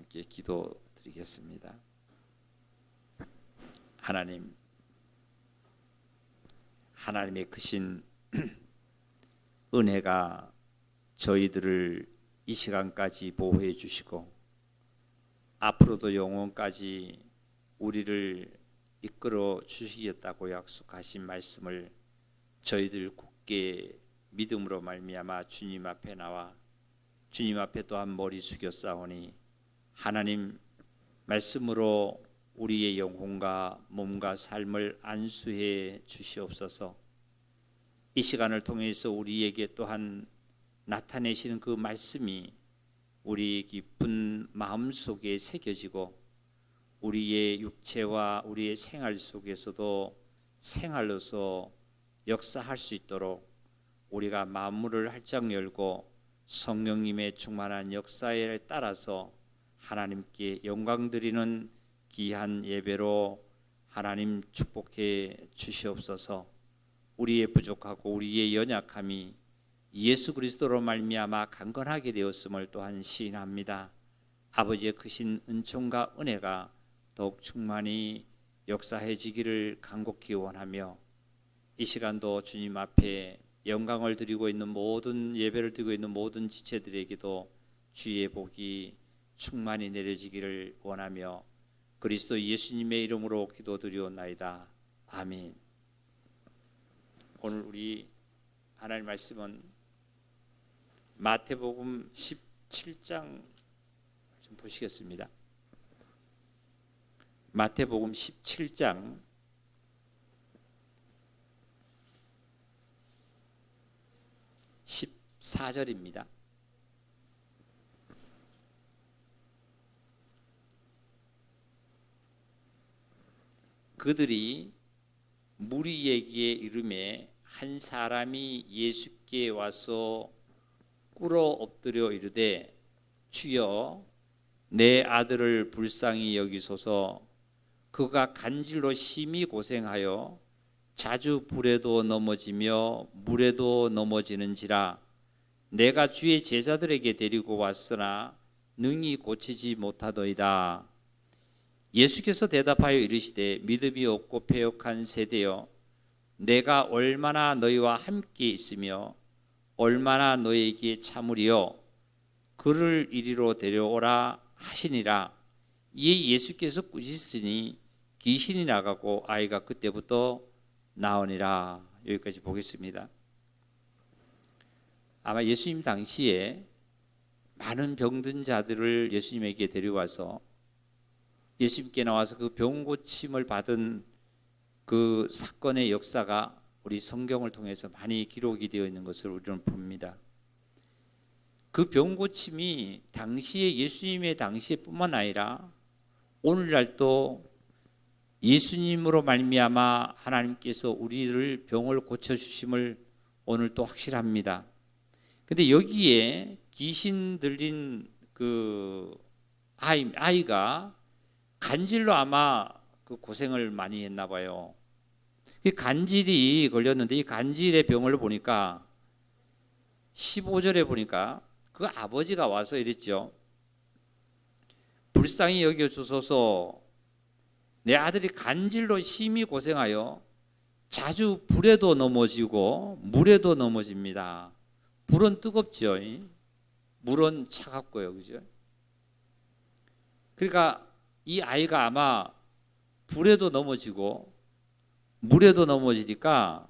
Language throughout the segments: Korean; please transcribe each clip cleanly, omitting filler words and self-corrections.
함께 기도드리겠습니다. 하나님, 하나님의 크신 은혜가 저희들을 이 시간까지 보호해 주시고 앞으로도 영원까지 우리를 이끌어 주시겠다고 약속하신 말씀을 저희들 굳게 믿음으로 말미암아 주님 앞에 나와 주님 앞에 또한 머리 숙여 싸우니 하나님 말씀으로 우리의 영혼과 몸과 삶을 안수해 주시옵소서. 이 시간을 통해서 우리에게 또한 나타내시는 그 말씀이 우리 깊은 마음 속에 새겨지고 우리의 육체와 우리의 생활 속에서도 생활로서 역사할 수 있도록 우리가 마음문을 활짝 열고 성령님의 충만한 역사에 따라서 하나님께 영광 드리는 귀한 예배로 하나님 축복해 주시옵소서. 우리의 부족하고 우리의 연약함이 예수 그리스도로 말미암아 강건하게 되었음을 또한 시인합니다. 아버지의 크신 은총과 은혜가 더욱 충만히 역사해지기를 간곡히 원하며 이 시간도 주님 앞에 영광을 드리고 있는 모든 예배를 드리고 있는 모든 지체들에게도 주의 복이 충만히 내려지기를 원하며 그리스도 예수님의 이름으로 기도드리옵나이다. 아멘. 오늘 우리 하나님 말씀은 마태복음 17장 좀 보시겠습니다. 마태복음 17장 14절입니다. 그들이 무리에게 이르매 한 사람이 예수께 와서 꿇어 엎드려 이르되 주여 내 아들을 불쌍히 여기소서. 그가 간질로 심히 고생하여 자주 불에도 넘어지며 물에도 넘어지는지라. 내가 주의 제자들에게 데리고 왔으나 능히 고치지 못하더이다. 예수께서 대답하여 이르시되 믿음이 없고 패역한 세대여, 내가 얼마나 너희와 함께 있으며 얼마나 너희에게 참으리요. 그를 이리로 데려오라 하시니라. 이에 예수께서 꾸짖으니 귀신이 나가고 아이가 그때부터 나으니라. 여기까지 보겠습니다. 아마 예수님 당시에 많은 병든 자들을 예수님에게 데려와서 예수님께 나와서 그 병 고침을 받은 그 사건의 역사가 우리 성경을 통해서 많이 기록이 되어 있는 것을 우리는 봅니다. 그 병 고침이 당시에 예수님의 당시에 뿐만 아니라 오늘날도 예수님으로 말미암아 하나님께서 우리를 병을 고쳐주심을 오늘 또 확실합니다. 근데 여기에 귀신 들린 그 아이가 간질로 아마 그 고생을 많이 했나 봐요. 이 간질이 걸렸는데 이 간질의 병을 보니까 15절에 보니까 그 아버지가 와서 이랬죠. 불쌍히 여겨주소서. 내 아들이 간질로 심히 고생하여 자주 불에도 넘어지고 물에도 넘어집니다. 불은 뜨겁죠. 물은 차갑고요. 그죠? 그러니까 이 아이가 아마 불에도 넘어지고 물에도 넘어지니까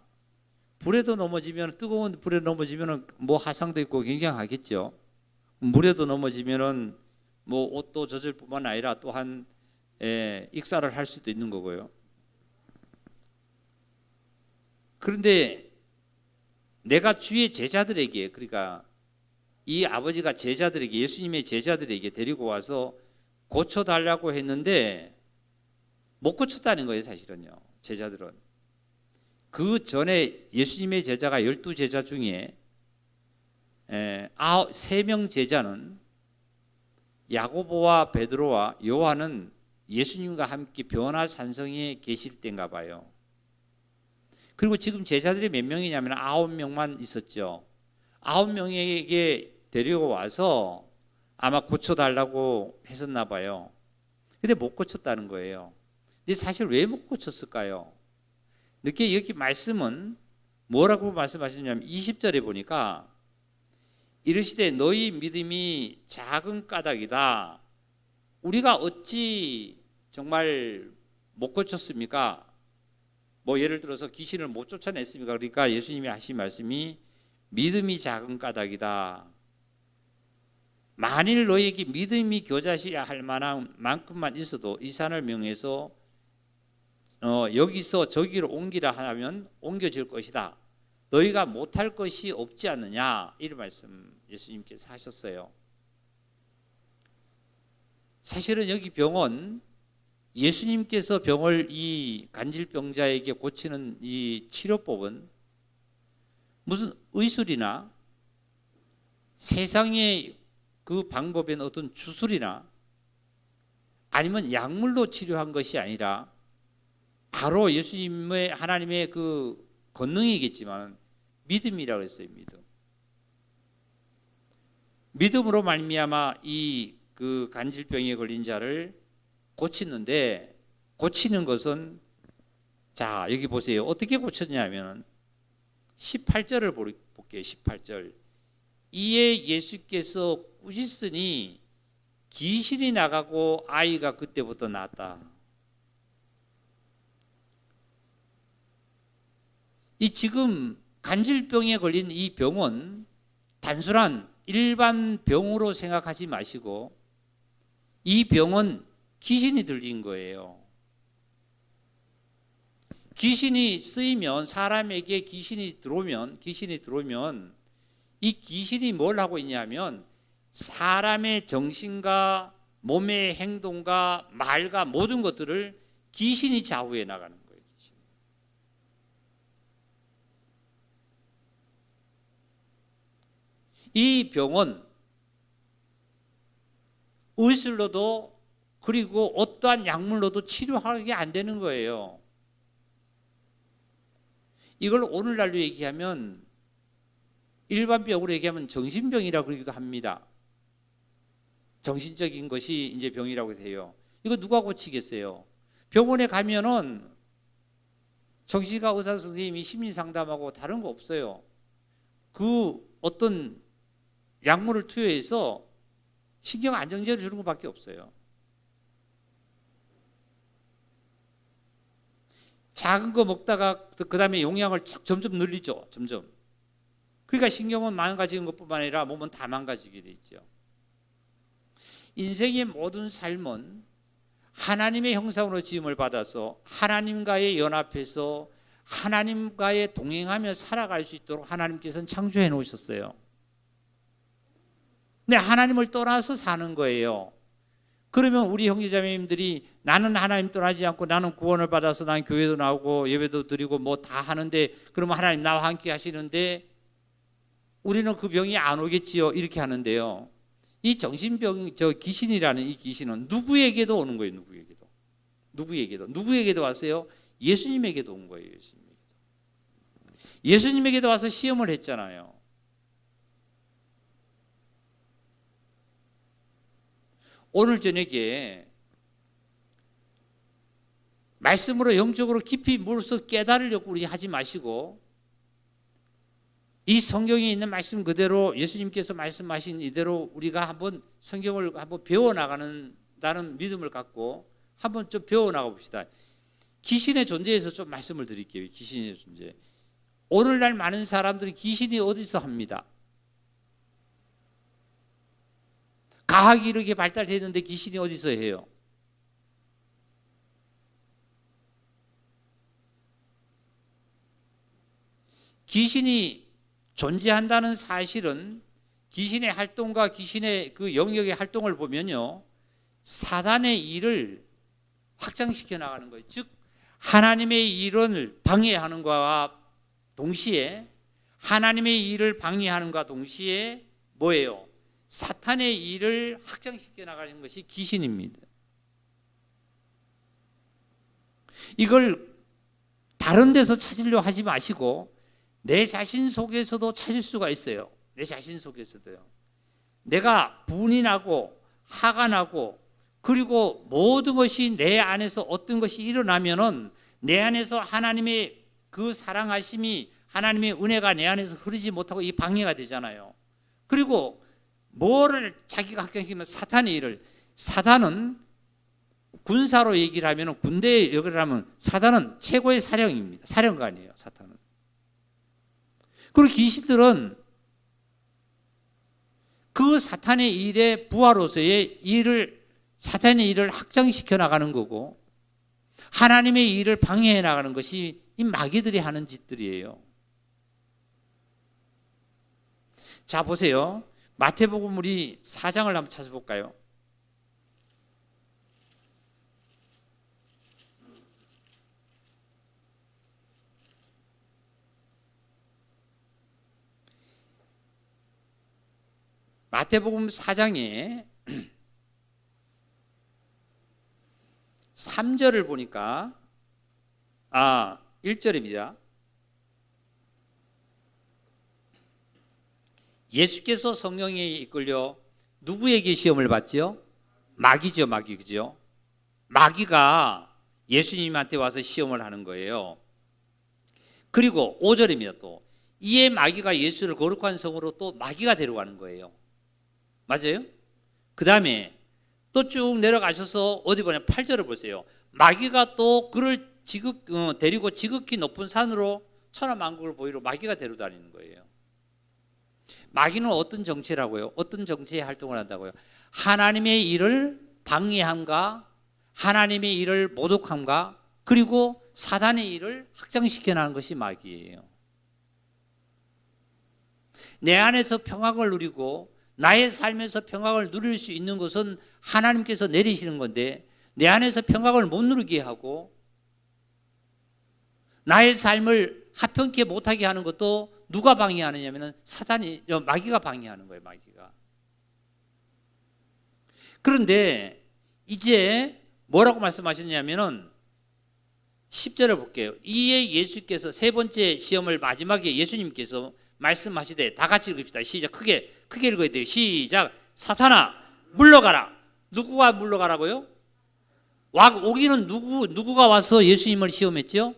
불에도 넘어지면 뜨거운 불에 넘어지면 뭐 화상도 있고 굉장하겠죠. 물에도 넘어지면은 뭐 옷도 젖을 뿐만 아니라 또한 익사를 할 수도 있는 거고요. 그런데 내가 주의 제자들에게, 그러니까 이 아버지가 제자들에게, 예수님의 제자들에게 데리고 와서 고쳐달라고 했는데 못 고쳤다는 거예요. 사실은요. 제자들은 그 전에 예수님의 제자가 12제자 중에 3명 제자는 야고보와 베드로와 요한은 예수님과 함께 변화산성에 계실 때인가 봐요. 그리고 지금 제자들이 몇 명이냐면 9명만 있었죠. 9명에게 데리고 와서 아마 고쳐달라고 했었나 봐요. 근데 못 고쳤다는 거예요. 근데 사실 왜 못 고쳤을까요? 늦게 여기 말씀은 뭐라고 말씀하시냐면 20절에 보니까 이르시되 너희 믿음이 작은 까닭이다. 우리가 어찌 정말 못 고쳤습니까? 뭐 예를 들어서 귀신을 못 쫓아냈습니까? 그러니까 예수님이 하신 말씀이 믿음이 작은 까닭이다. 만일 너에게 믿음이 교자시야 할 만한 만큼만 있어도 이 산을 명해서 여기서 저기로 옮기라 하면 옮겨질 것이다. 너희가 못할 것이 없지 않느냐, 이런 말씀 예수님께서 하셨어요. 사실은 여기 병원, 예수님께서 병을 이 간질병자에게 고치는 이 치료법은 무슨 의술이나 세상의 그 방법엔 어떤 주술이나 아니면 약물로 치료한 것이 아니라 바로 예수님의 하나님의 그 권능이겠지만 믿음이라고 했어요. 믿음으로 말미암아 이 그 간질병에 걸린 자를 고치는데, 고치는 것은 자 여기 보세요. 어떻게 고쳤냐면 18절을 볼게요. 18절. 이에 예수께서 꾸짖으니 귀신이 나가고 아이가 그때부터 낫다. 이 지금 간질병에 걸린 이 병은 단순한 일반 병으로 생각하지 마시고 이 병은 귀신이 들린 거예요. 귀신이 쓰이면, 사람에게 귀신이 들어오면 이 귀신이 뭘 하고 있냐면 사람의 정신과 몸의 행동과 말과 모든 것들을 귀신이 좌우해 나가는 거예요. 이 병은 의술로도 그리고 어떠한 약물로도 치료하기 안 되는 거예요. 이걸 오늘날로 얘기하면, 일반 병으로 얘기하면 정신병이라고 그러기도 합니다. 정신적인 것이 이제 병이라고 해요. 이거 누가 고치겠어요? 병원에 가면은 정신과 의사 선생님이 심리 상담하고 다른 거 없어요. 그 어떤 약물을 투여해서 신경 안정제를 주는 것밖에 없어요. 작은 거 먹다가 그 다음에 용량을 점점 늘리죠. 점점. 그러니까 신경은 망가지는 것뿐만 아니라 몸은 다 망가지게 돼 있죠. 인생의 모든 삶은 하나님의 형상으로 지음을 받아서 하나님과의 연합해서 하나님과의 동행하며 살아갈 수 있도록 하나님께서는 창조해 놓으셨어요. 근데 하나님을 떠나서 사는 거예요. 그러면 우리 형제자매님들이 나는 하나님 떠나지 않고 나는 구원을 받아서 나는 교회도 나오고 예배도 드리고 뭐 다 하는데 그러면 하나님 나와 함께 하시는데 우리는 그 병이 안 오겠지요, 이렇게 하는데요. 이 정신병, 저 귀신이라는 이 귀신은 누구에게도 오는 거예요. 누구에게도 왔어요? 예수님에게도 온 거예요. 예수님에게도 와서 시험을 했잖아요. 오늘 저녁에 말씀으로 영적으로 깊이 물어서 깨달으려고 우리 하지 마시고 이 성경에 있는 말씀 그대로 예수님께서 말씀하신 이대로 우리가 한번 성경을 한번 배워나가는다는 믿음을 갖고 한번 좀 배워나가 봅시다. 귀신의 존재에서 좀 말씀을 드릴게요. 귀신의 존재. 오늘날 많은 사람들이 귀신이 어디서 합니다. 과학이 이렇게 발달했는데 귀신이 어디서 해요? 귀신이 존재한다는 사실은 귀신의 활동과 귀신의 그 영역의 활동을 보면요, 사단의 일을 확장시켜 나가는 거예요. 즉 하나님의 일을 방해하는 것과 동시에 하나님의 일을 방해하는 것과 동시에 뭐예요? 사탄의 일을 확장시켜 나가는 것이 귀신입니다. 이걸 다른 데서 찾으려 하지 마시고 내 자신 속에서도 찾을 수가 있어요. 내 자신 속에서도요. 내가 분이 나고 화가 나고 그리고 모든 것이 내 안에서 어떤 것이 일어나면은 내 안에서 하나님의 그 사랑하심이 하나님의 은혜가 내 안에서 흐르지 못하고 이 방해가 되잖아요. 그리고 뭐를 자기가 확정시키면 사탄의 일을, 사단은 군사로 얘기를 하면 군대에 얘기를 하면 사단은 최고의 사령입니다. 사령관이에요. 사탄은. 그리고 귀신들은 그 사탄의 일에 부하로서의 일을, 사탄의 일을 확장시켜 나가는 거고 하나님의 일을 방해해 나가는 것이 이 마귀들이 하는 짓들이에요. 자, 보세요. 마태복음 우리 4장을 한번 찾아볼까요? 마태복음 4장에 3절을 보니까 1절입니다. 예수께서 성령에 이끌려 누구에게 시험을 받지요? 마귀죠, 마귀. 그죠? 마귀가 예수님한테 와서 시험을 하는 거예요. 그리고 5절입니다. 또 이에 마귀가 예수를 거룩한 성으로 또 마귀가 데려가는 거예요. 맞아요? 그 다음에 또 쭉 내려가셔서 어디 보냐 8절을 보세요. 마귀가 또 그를 데리고 지극히 높은 산으로 천하만국을 보이러 마귀가 데려다니는 거예요. 마귀는 어떤 정체라고요? 어떤 정체의 활동을 한다고요? 하나님의 일을 방해함과 하나님의 일을 모독함과 그리고 사단의 일을 확장시켜 나가는 것이 마귀예요. 내 안에서 평강을 누리고 나의 삶에서 평강을 누릴 수 있는 것은 하나님께서 내리시는 건데 내 안에서 평강을 못 누리게 하고 나의 삶을 합평케 못하게 하는 것도 누가 방해하느냐면 마귀가 방해하는 거예요. 마귀가. 그런데 이제 뭐라고 말씀하셨냐면은 10절을 볼게요. 이에 예수께서 세 번째 시험을 마지막에 예수님께서 말씀하시되 다 같이 읽읍시다. 시작. 크게 읽어야 돼요. 시작. 사탄아 물러가라. 누구가 물러가라고요? 오기는 누구가 와서 예수님을 시험했죠?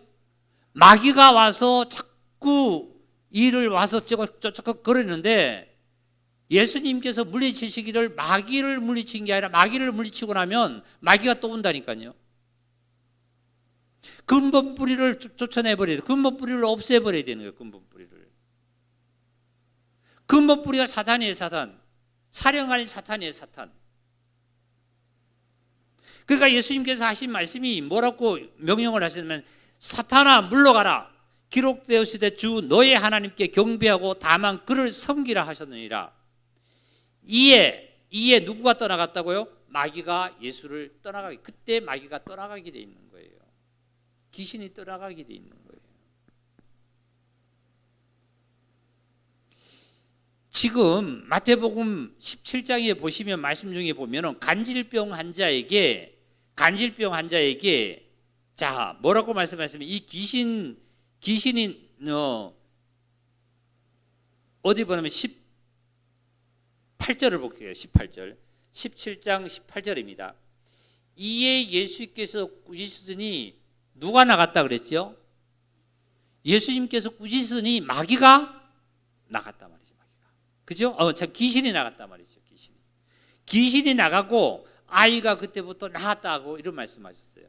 마귀가 와서 자꾸 일을 와서 쩌쩍 거리는데 예수님께서 물리치시기를 마귀를 물리친 게 아니라 마귀를 물리치고 나면 마귀가 또 온다니까요. 근본 뿌리를 쫓아내버려야 돼요. 근본 뿌리를 없애버려야 되는 거예요. 근본 뿌리를. 근본 뿌리가 사탄이에요. 사탄. 사령관이 사탄이에요. 사탄. 그러니까 예수님께서 하신 말씀이 뭐라고 명령을 하시냐면 사탄아 물러가라. 기록되었으되 주 너의 하나님께 경배하고 다만 그를 섬기라 하셨느니라. 이에 누구가 떠나갔다고요? 마귀가 예수를 떠나가게. 그때 마귀가 떠나가게 돼 있는 거예요. 귀신이 떠나가게 돼 있는 거예요. 지금 마태복음 17장에 보시면 말씀 중에 보면은 간질병 환자에게 자 뭐라고 말씀하시면 이 귀신이 어디 보면 18절을 볼게요. 18절 17장 18절입니다. 이에 예수께서 꾸짖으니 누가 나갔다 그랬죠? 예수님께서 꾸짖으니 마귀가 나갔단 말이죠. 마귀가. 그죠? 참 귀신이 나갔단 말이죠. 귀신이 나가고 아이가 그때부터 나았다고 이런 말씀하셨어요.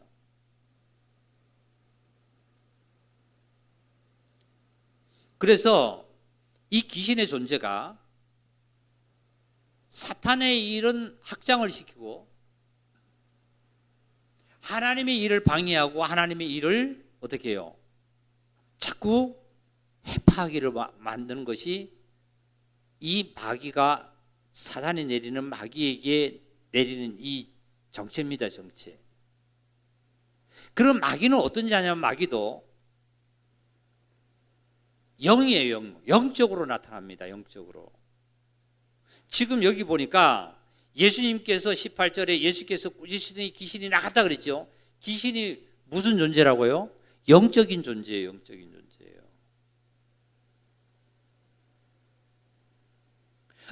그래서 이 귀신의 존재가 사탄의 일은 확장을 시키고 하나님의 일을 방해하고 하나님의 일을 어떻게 해요? 자꾸 해파하기를 만드는 것이 이 마귀가 사탄이 내리는 마귀에게 내리는 이 정체입니다. 정체. 그럼 마귀는 어떤 자냐면 마귀도 영이에요. 영적으로 나타납니다. 영적으로. 지금 여기 보니까 예수님께서 18절에 예수께서 꾸짖으시더니 귀신이 나갔다 그랬죠. 귀신이 무슨 존재라고요? 영적인 존재예요. 영적인 존재예요.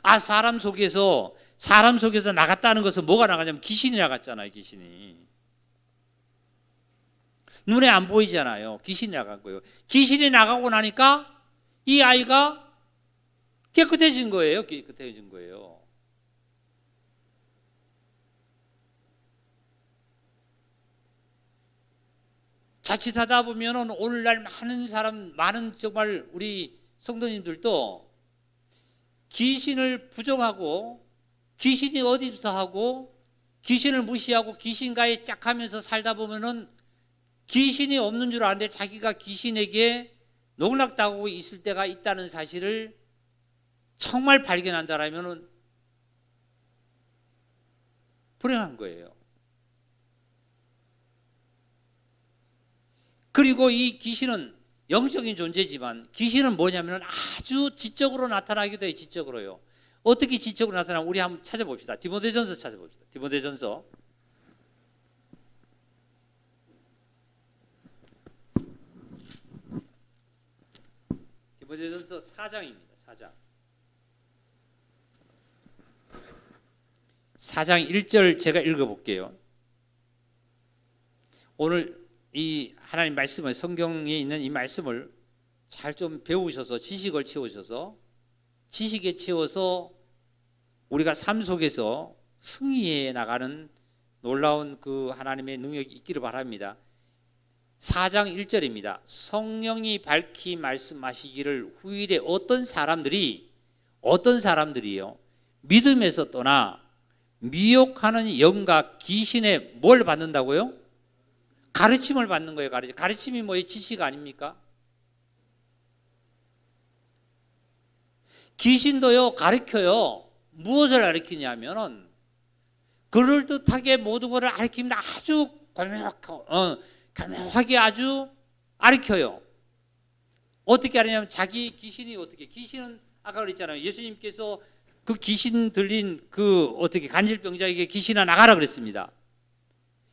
사람 속에서 나갔다는 것은 뭐가 나가냐면 귀신이 나갔잖아요. 귀신이. 눈에 안 보이잖아요. 귀신이 나간 거예요. 귀신이 나가고 나니까 이 아이가 깨끗해진 거예요. 깨끗해진 거예요. 자칫하다 보면은 오늘날 많은 정말 우리 성도님들도 귀신을 부정하고 귀신이 어디서 하고 귀신을 무시하고 귀신과에 짝하면서 살다 보면은 귀신이 없는 줄 아는데 자기가 귀신에게 농락당하고 있을 때가 있다는 사실을 정말 발견한다라면은 불행한 거예요. 그리고 이 귀신은 영적인 존재지만 귀신은 뭐냐면 아주 지적으로 나타나기도 해요. 지적으로요. 어떻게 지적으로 나타나면 우리 한번 찾아봅시다. 디모데전서 찾아봅시다. 디모데전서 4장입니다. 4장 1절 제가 읽어볼게요. 오늘 이 하나님 말씀을 성경에 있는 이 말씀을 잘 좀 배우셔서 지식을 채우셔서 지식에 채워서 우리가 삶 속에서 승리해 나가는 놀라운 그 하나님의 능력이 있기를 바랍니다. 4장 1절입니다. 성령이 밝히 말씀하시기를 후일에 어떤 사람들이요 믿음에서 떠나 미혹하는 영과 귀신의 뭘 받는다고요? 가르침을 받는 거예요. 가르침이 뭐예요? 지식 아닙니까? 귀신도요 가르쳐요. 무엇을 가르치냐면은 그럴듯하게 모든 것을 가르칩니다. 아주 교묘하게 아주 가르쳐요. 어떻게 하느냐면 귀신은 아까 그랬잖아요. 예수님께서 그 귀신 들린 그 간질병자에게 귀신아 나가라 그랬습니다.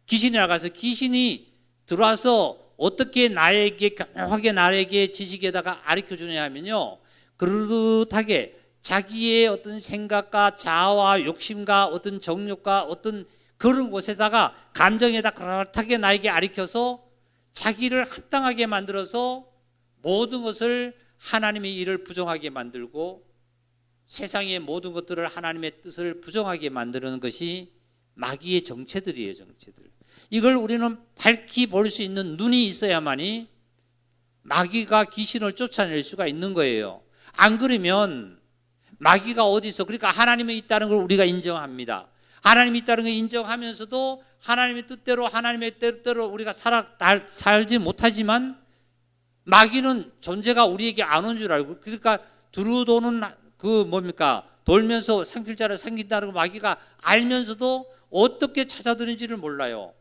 귀신이 나가서 귀신이 들어와서 어떻게 교묘하게 나에게 지식에다가 가르쳐 주냐 하면요. 그릇하게 자기의 어떤 생각과 자아와 욕심과 어떤 정욕과 어떤 그런 곳에다가 감정에다 그릇하게 나에게 가르쳐서 자기를 합당하게 만들어서 모든 것을 하나님의 일을 부정하게 만들고 세상의 모든 것들을 하나님의 뜻을 부정하게 만드는 것이 마귀의 정체들이에요. 정체들. 이걸 우리는 밝히 볼 수 있는 눈이 있어야만이 마귀가 귀신을 쫓아낼 수가 있는 거예요. 안 그러면 마귀가 어디서 그러니까 하나님이 있다는 걸 우리가 인정합니다. 하나님이 있다는 걸 인정하면서도 하나님의 뜻대로 우리가 살지 못하지만 마귀는 존재가 우리에게 안 온 줄 알고 그러니까 두루도는 돌면서 삼킬자를 삼킨다는 걸 마귀가 알면서도 어떻게 찾아드는지를 몰라요.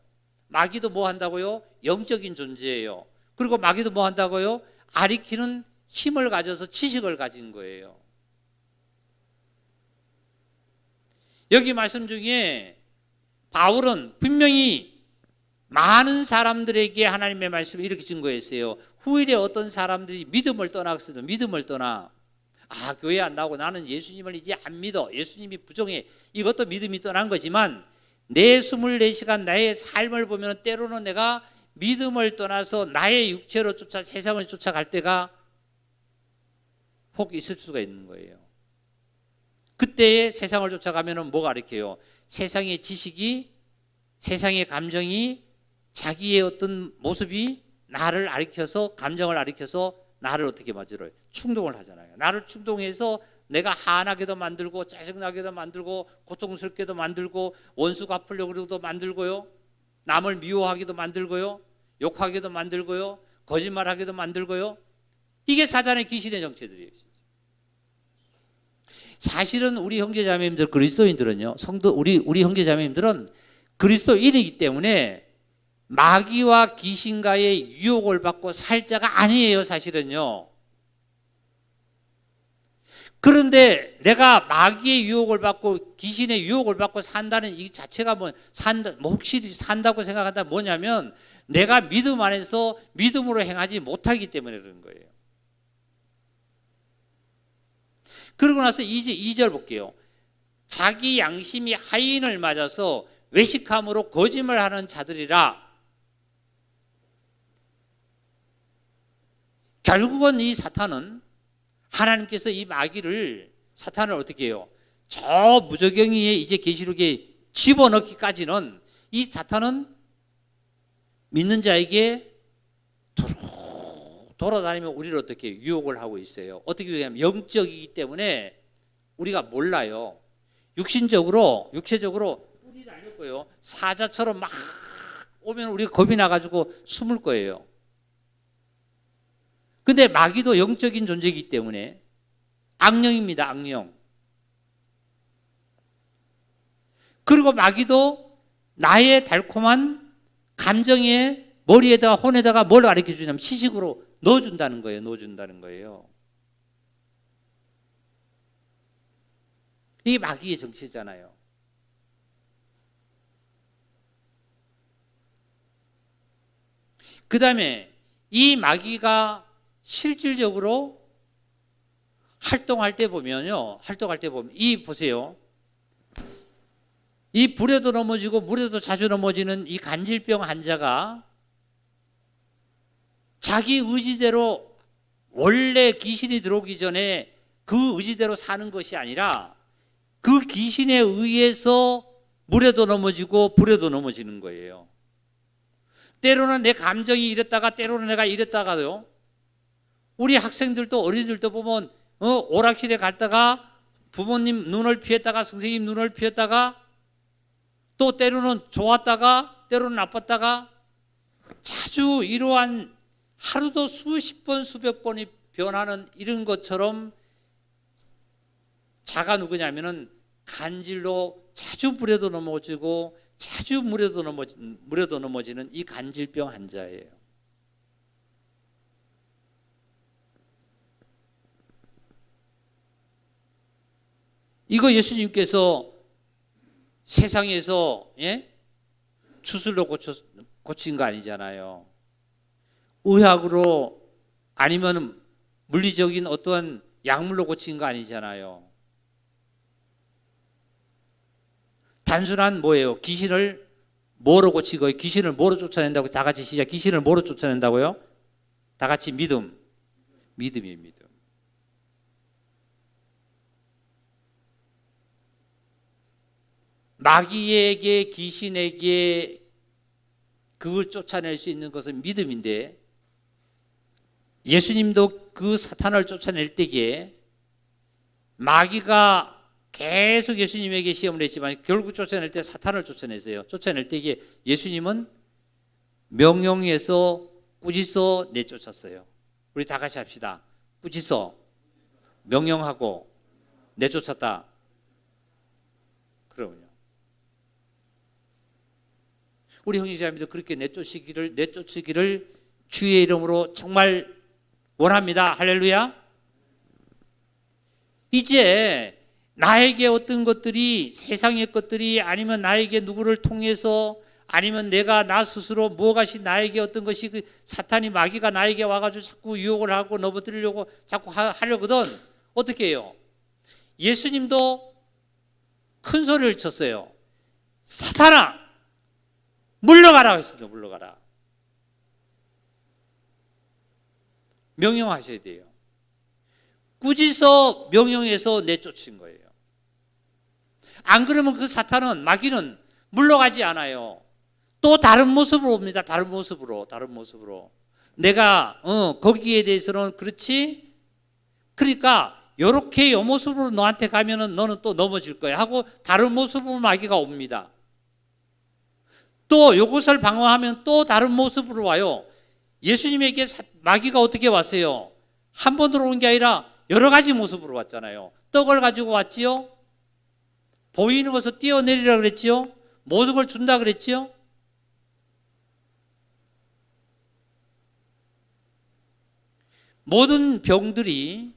마귀도 뭐 한다고요? 영적인 존재예요. 그리고 마귀도 뭐 한다고요? 가리키는 힘을 가져서 지식을 가진 거예요. 여기 말씀 중에 바울은 분명히 많은 사람들에게 하나님의 말씀을 이렇게 증거했어요. 후일에 어떤 사람들이 믿음을 떠났어요. 믿음을 떠나. 교회 안 나오고 나는 예수님을 이제 안 믿어. 예수님이 부정해. 이것도 믿음이 떠난 거지만 내 24시간 나의 삶을 보면 때로는 내가 믿음을 떠나서 나의 육체로 세상을 쫓아갈 때가 혹 있을 수가 있는 거예요. 그때에 세상을 쫓아가면 뭐가 가르쳐요? 세상의 지식이, 세상의 감정이, 자기의 어떤 모습이 나를 가르쳐서 감정을 가르쳐서 나를 어떻게 만들어요? 충동을 하잖아요. 나를 충동해서 내가 화나게도 만들고 짜증나게도 만들고 고통스럽게도 만들고 원수 갚으려고도 만들고요. 남을 미워하기도 만들고요. 욕하기도 만들고요. 거짓말하기도 만들고요. 이게 사단의 귀신의 정체들이에요. 사실은 우리 형제자매님들 그리스도인들은요. 우리 형제자매님들은 그리스도인이기 때문에 마귀와 귀신과의 유혹을 받고 살 자가 아니에요. 사실은요. 그런데 내가 마귀의 유혹을 받고 귀신의 유혹을 받고 산다는 이 자체가 혹시 산다고 생각한다면 뭐냐면 내가 믿음 안에서 믿음으로 행하지 못하기 때문에 그런 거예요. 그러고 나서 이제 2절 볼게요. 자기 양심이 하인을 맞아서 외식함으로 거짓말하는 자들이라. 결국은 이 사탄은 하나님께서 이 마귀를 사탄을 어떻게 해요? 저 무저경이에 이제 계시록에 집어넣기까지는 이 사탄은 믿는 자에게 돌아다니면 우리를 어떻게 유혹을 하고 있어요. 어떻게 유혹하냐면 영적이기 때문에 우리가 몰라요. 육체적으로 뿌리를 알 거예요. 사자처럼 막 오면 우리가 겁이 나가지고 숨을 거예요. 근데 마귀도 영적인 존재이기 때문에 악령입니다. 악령. 그리고 마귀도 나의 달콤한 감정에 머리에다가 혼에다가 뭘 가르쳐 주냐면 시식으로 넣어준다는 거예요. 넣어준다는 거예요. 이게 마귀의 정체잖아요. 그 다음에 이 마귀가 실질적으로 활동할 때 보면요. 이 보세요. 이 불에도 넘어지고 물에도 자주 넘어지는 이 간질병 환자가 자기 의지대로 원래 귀신이 들어오기 전에 그 의지대로 사는 것이 아니라 그 귀신에 의해서 물에도 넘어지고 불에도 넘어지는 거예요. 때로는 내 감정이 이랬다가 때로는 내가 이랬다가요. 우리 학생들도 어린이들도 보면 오락실에 갔다가 부모님 눈을 피했다가 선생님 눈을 피했다가 또 때로는 좋았다가 때로는 나빴다가 자주 이러한 하루도 수십 번 수백 번이 변하는 이런 것처럼 자가 누구냐면은 간질로 자주 물에도 넘어지고 자주 물에도 넘어지는 이 간질병 환자예요. 이거 예수님께서 세상에서 주술로 고친 거 아니잖아요. 의학으로 아니면 물리적인 어떠한 약물로 고친 거 아니잖아요. 단순한 뭐예요? 귀신을 뭐로 고치고 귀신을 뭐로 쫓아낸다고? 다 같이 시작. 귀신을 뭐로 쫓아낸다고요? 다 같이 믿음. 믿음이에요. 믿음. 마귀에게 귀신에게 그걸 쫓아낼 수 있는 것은 믿음인데 예수님도 그 사탄을 쫓아낼 때에 마귀가 계속 예수님에게 시험을 했지만 결국 쫓아낼 때 사탄을 쫓아냈어요. 쫓아낼 때에 예수님은 명령에서 꾸짖어 내쫓았어요. 우리 다 같이 합시다. 꾸짖어 명령하고 내쫓았다. 그러군요. 우리 형제자매도 그렇게 내쫓으기를 주의 이름으로 정말 원합니다. 할렐루야. 이제 나에게 어떤 것들이 세상의 것들이 아니면 나에게 누구를 통해서 아니면 내가 나 스스로 무엇이 나에게 어떤 것이 그 사탄이 마귀가 나에게 와가지고 자꾸 유혹을 하고 넘어뜨리려고 자꾸 하려거든. 어떻게 해요? 예수님도 큰 소리를 쳤어요. 사탄아 물러가라 했습니다. 물러가라. 명령하셔야 돼요. 꾸짖어 명령해서 내쫓은 거예요. 안 그러면 그 사탄은 마귀는 물러가지 않아요. 또 다른 모습으로 옵니다. 다른 모습으로. 내가 거기에 대해서는 그렇지. 그러니까 요렇게 요 모습으로 너한테 가면은 너는 또 넘어질 거야 하고 다른 모습으로 마귀가 옵니다. 또 요것을 방어하면 또 다른 모습으로 와요. 예수님에게 마귀가 어떻게 왔어요? 한 번으로 온 게 아니라 여러 가지 모습으로 왔잖아요. 떡을 가지고 왔지요. 보이는 것을 띄어내리라 그랬지요. 모든 걸 준다 그랬지요. 모든 병들이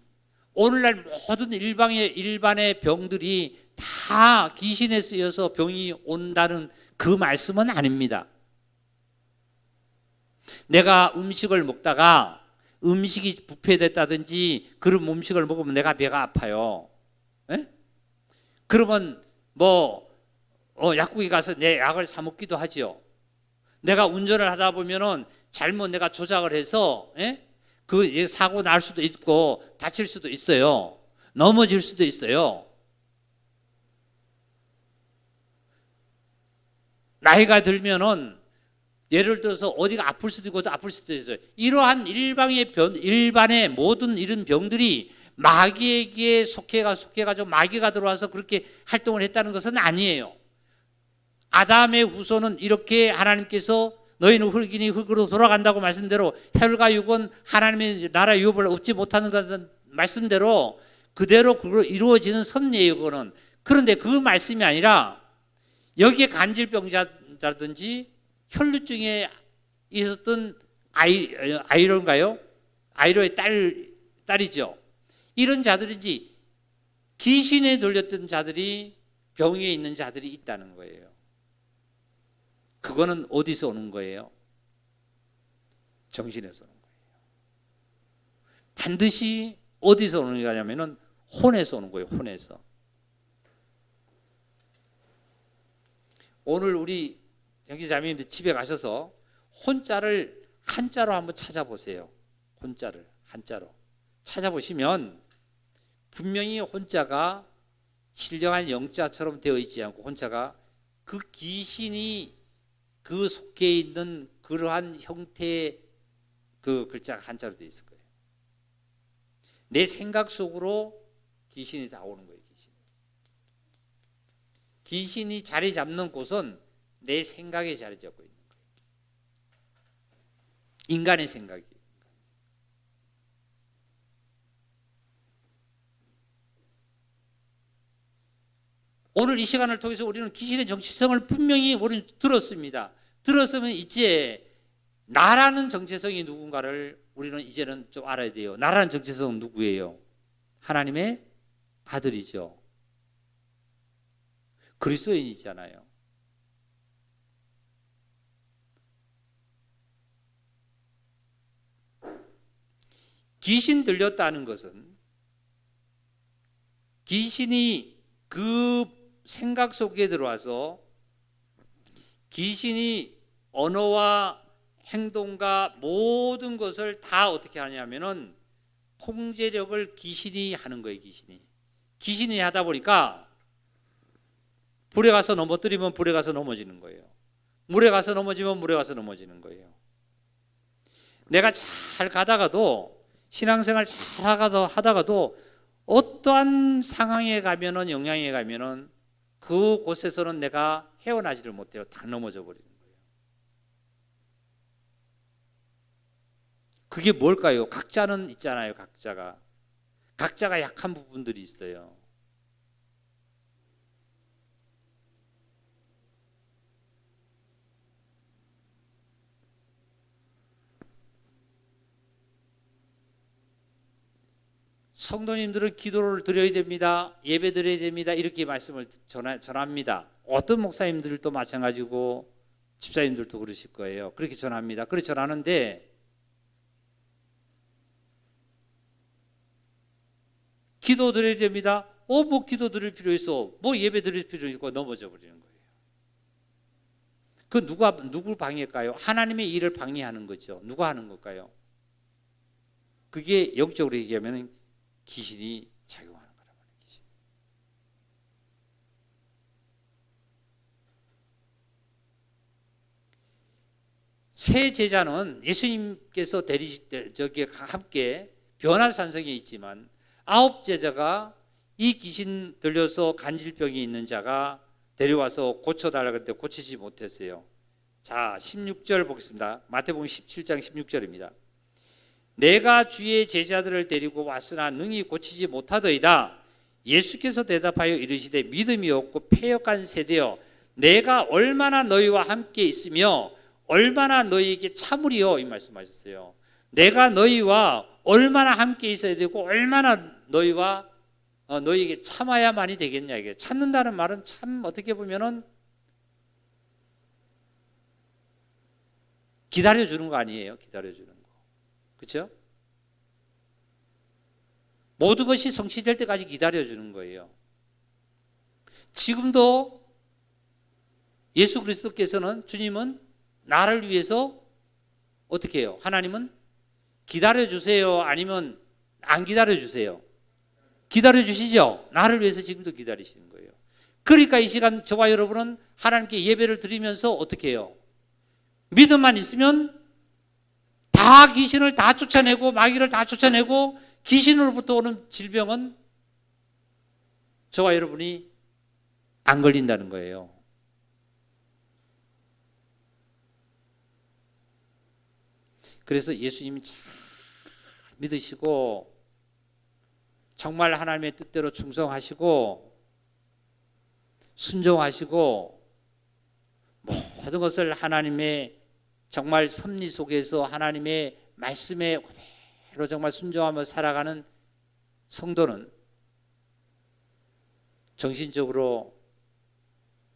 오늘날 모든 일반의 병들이 다 귀신에 쓰여서 병이 온다는 그 말씀은 아닙니다. 내가 음식을 먹다가 음식이 부패됐다든지 그런 음식을 먹으면 내가 배가 아파요. 에? 그러면 뭐 약국에 가서 내 약을 사 먹기도 하죠. 내가 운전을 하다 보면은 잘못 내가 조작을 해서 그 사고 날 수도 있고 다칠 수도 있어요. 넘어질 수도 있어요. 나이가 들면은 예를 들어서 어디가 아플 수도 있고 아플 수도 있어요. 이러한 일반의 모든 이런 병들이 마귀에게 속해가지고 마귀가 들어와서 그렇게 활동을 했다는 것은 아니에요. 아담의 후손은 이렇게 하나님께서 너희는 흙이니 흙으로 돌아간다고 말씀대로 혈과 육은 하나님의 나라 유업을 얻지 못하는 것 말씀대로 그대로 그로 이루어지는 섭리예요. 그거는. 그런데 그 말씀이 아니라 여기에 간질병자라든지 혈류증에 있었던 아이로인가요? 아이로의 딸이죠. 이런 자들인지 귀신에 들렸던 자들이 병에 있는 자들이 있다는 거예요. 그거는 어디서 오는 거예요? 정신에서 오는 거예요. 반드시 어디서 오는 거냐면은 혼에서 오는 거예요. 혼에서. 오늘 우리 정기자매님들 집에 가셔서 혼자를 한자로 한번 찾아보세요. 혼자를 한자로 찾아보시면 분명히 혼자가 신령한 영자처럼 되어 있지 않고 혼자가 그 귀신이 그 속해 있는 그러한 형태의 그 글자가 한자로 되어 있을 거예요. 내 생각 속으로 귀신이 다 오는 거예요. 귀신이 자리 잡는 곳은 내 생각에 자리 잡고 있는 거예요. 인간의 생각이. 오늘 이 시간을 통해서 우리는 귀신의 정체성을 분명히 우리는 들었습니다. 들었으면 이제 나라는 정체성이 누군가를 우리는 이제는 좀 알아야 돼요. 나라는 정체성은 누구예요? 하나님의 아들이죠. 그리스도인이잖아요. 귀신 들렸다는 것은 귀신이 그 생각 속에 들어와서 귀신이 언어와 행동과 모든 것을 다 어떻게 하냐면은 통제력을 귀신이 하는 거예요. 귀신이 하다 보니까 불에 가서 넘어뜨리면 불에 가서 넘어지는 거예요. 물에 가서 넘어지면 물에 가서 넘어지는 거예요. 내가 잘 가다가도 신앙생활 잘 하다가도 어떠한 상황에 가면은 영향에 가면은 그곳에서는 내가 헤어나지를 못해요. 다 넘어져 버리는 거예요. 그게 뭘까요? 각자는 있잖아요. 각자가 약한 부분들이 있어요. 성도님들은 기도를 드려야 됩니다. 예배 드려야 됩니다. 이렇게 말씀을 전합니다. 어떤 목사님들도 마찬가지고 집사님들도 그러실 거예요. 그렇게 전합니다. 그렇게 전하는데 기도 드려야 됩니다. 뭐 기도 드릴 필요 있어? 뭐 예배 드릴 필요 있고 넘어져 버리는 거예요. 그 누구 방해일까요? 하나님의 일을 방해하는 거죠. 누가 하는 걸까요? 그게 영적으로 얘기하면 귀신이 작용하는 거란 말이에요. 귀신. 새 제자는 예수님께서 함께 변화산성에 있지만 9 제자가 이 귀신 들려서 간질병이 있는 자가 데려와서 고쳐달라고 했는데 고치지 못했어요. 자, 16절 보겠습니다. 마태복음 17장 16절입니다. 내가 주의 제자들을 데리고 왔으나 능히 고치지 못하더이다. 예수께서 대답하여 이르시되 믿음이 없고 패역한 세대여 내가 얼마나 너희와 함께 있으며 얼마나 너희에게 참으리요 이 말씀하셨어요. 내가 너희와 얼마나 함께 있어야 되고 얼마나 너희에게 참아야만이 되겠냐 이게. 참는다는 말은 참 어떻게 보면은 기다려주는 거 아니에요. 기다려주는 거. 그렇죠? 모든 것이 성취될 때까지 기다려주는 거예요. 지금도 예수 그리스도께서는, 주님은 나를 위해서 어떻게 해요? 하나님은 기다려주세요? 아니면 안 기다려주세요? 기다려주시죠? 나를 위해서 지금도 기다리시는 거예요. 그러니까 이 시간 저와 여러분은 하나님께 예배를 드리면서 어떻게 해요? 믿음만 있으면 다 귀신을 다 쫓아내고 마귀를 다 쫓아내고 귀신으로부터 오는 질병은 저와 여러분이 안 걸린다는 거예요. 그래서 예수님이 잘 믿으시고 정말 하나님의 뜻대로 충성하시고 순종하시고 모든 것을 하나님의 정말 섭리 속에서 하나님의 말씀에 그대로 정말 순종하며 살아가는 성도는 정신적으로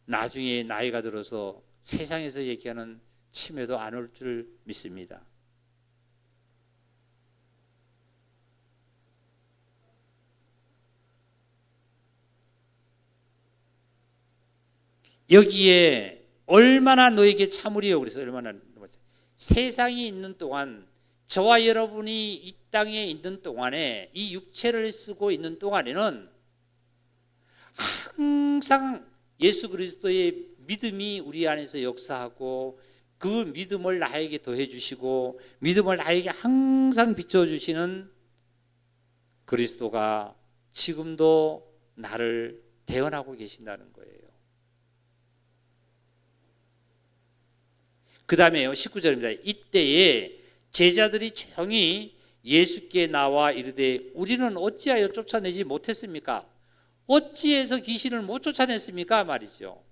나중에 나이가 들어서 세상에서 얘기하는 치매도 안 올 줄 믿습니다. 여기에 얼마나 너에게 참으리요. 그래서 얼마나 세상이 있는 동안, 저와 여러분이 이 땅에 있는 동안에, 이 육체를 쓰고 있는 동안에는 항상 예수 그리스도의 믿음이 우리 안에서 역사하고 그 믿음을 나에게 더해 주시고 믿음을 나에게 항상 비춰주시는 그리스도가 지금도 나를 대언하고 계신다는 거예요. 그 다음에요, 19절입니다. 이때에 제자들이 조용히 예수께 나와 이르되 우리는 어찌하여 쫓아내지 못했습니까? 어찌해서 귀신을 못 쫓아냈습니까? 말이죠.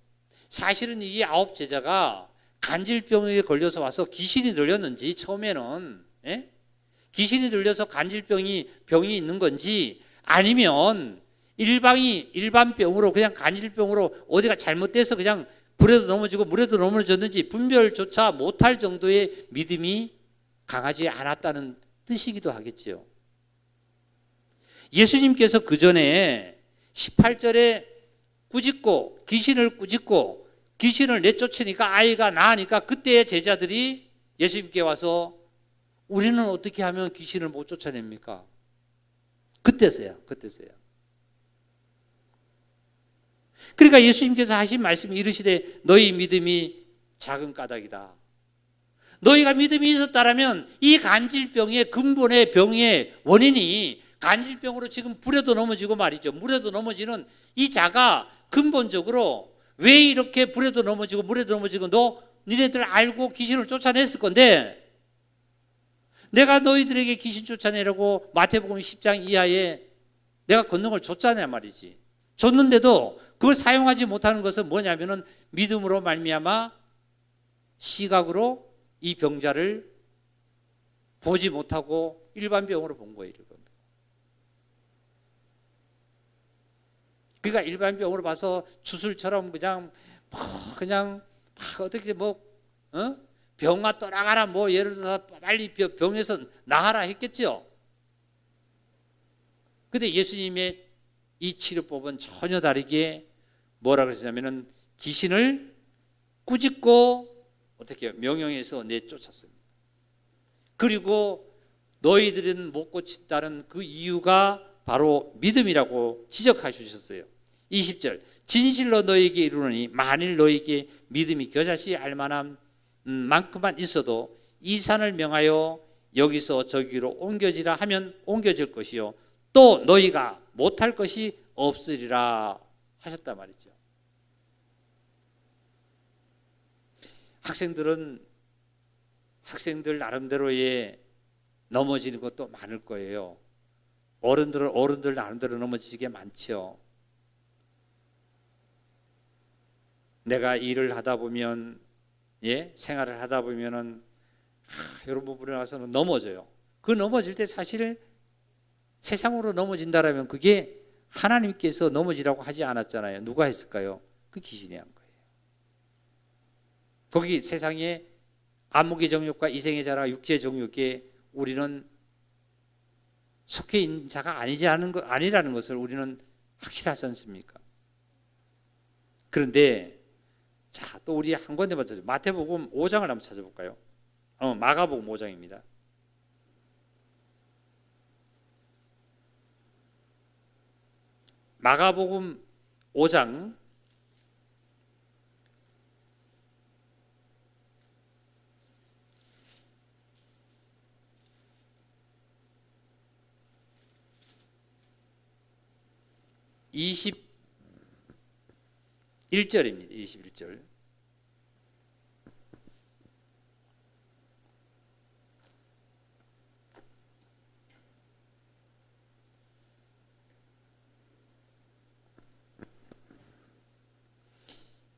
사실은 이 9 제자가 간질병에 걸려서 와서 귀신이 들렸는지, 처음에는 귀신이 들려서 간질병이 있는 건지, 아니면 일반 병으로, 그냥 간질병으로 어디가 잘못돼서 그냥 불에도 넘어지고 물에도 넘어졌는지 분별조차 못할 정도의 믿음이 강하지 않았다는 뜻이기도 하겠죠. 예수님께서 그 전에 18절에 귀신을 꾸짖고 귀신을 내쫓으니까 아이가 나으니까 그때의 제자들이 예수님께 와서 우리는 어떻게 하면 귀신을 못 쫓아냅니까? 그때서야. 그러니까 예수님께서 하신 말씀이 이르시되 너희 믿음이 작은 까닭이다. 너희가 믿음이 있었다라면 이 간질병의 근본의 병의 원인이, 간질병으로 지금 불에도 넘어지고 말이죠, 물에도 넘어지는 이 자가 근본적으로 왜 이렇게 불에도 넘어지고 물에도 넘어지고 니네들 알고 귀신을 쫓아냈을 건데, 내가 너희들에게 귀신 쫓아내라고 마태복음 10장 이하에 내가 권능을 줬잖아요 말이지. 줬는데도 그걸 사용하지 못하는 것은 뭐냐면은 믿음으로 말미암아 시각으로 이 병자를 보지 못하고 일반 병으로 본 거예요. 그러니까 일반 병으로 봐서 주술처럼 그냥 어떻게 병아 떠나가라 예를 들어서 빨리 병에서 나아라 했겠죠. 근데 예수님의 이 치료법은 전혀 다르게 뭐라 그러시냐면은 귀신을 꾸짖고 어떻게 해요? 명령해서 내쫓았습니다. 그리고 너희들은 못 고친다는 그 이유가 바로 믿음이라고 지적하셨어요. 20절 진실로 너희에게 이르노니 만일 너희에게 믿음이 겨자씨 알만한 만큼만 있어도 이 산을 명하여 여기서 저기로 옮겨지라 하면 옮겨질 것이요 또 너희가 못할 것이 없으리라 하셨단 말이죠. 학생들 나름대로의 넘어지는 것도 많을 거예요. 어른들 나름대로 넘어지게 많죠. 내가 일을 하다 보면, 생활을 하다 보면은 이런 부분에 와서는 넘어져요. 그 넘어질 때 사실 세상으로 넘어진다라면 그게 하나님께서 넘어지라고 하지 않았잖아요. 누가 했을까요? 그 귀신이 한 거예요. 거기 세상에 안목의 정욕과 이생의 자랑, 육체의 정욕에 우리는 속해 있는 자가 아니라는 것을 우리는 확실하지 않습니까? 그런데 자, 또 우리 한 군데만 찾아 마태복음 5장을 한번 찾아볼까요? 마가복음 5장입니다. 마가복음 5장 21절입니다. 21절.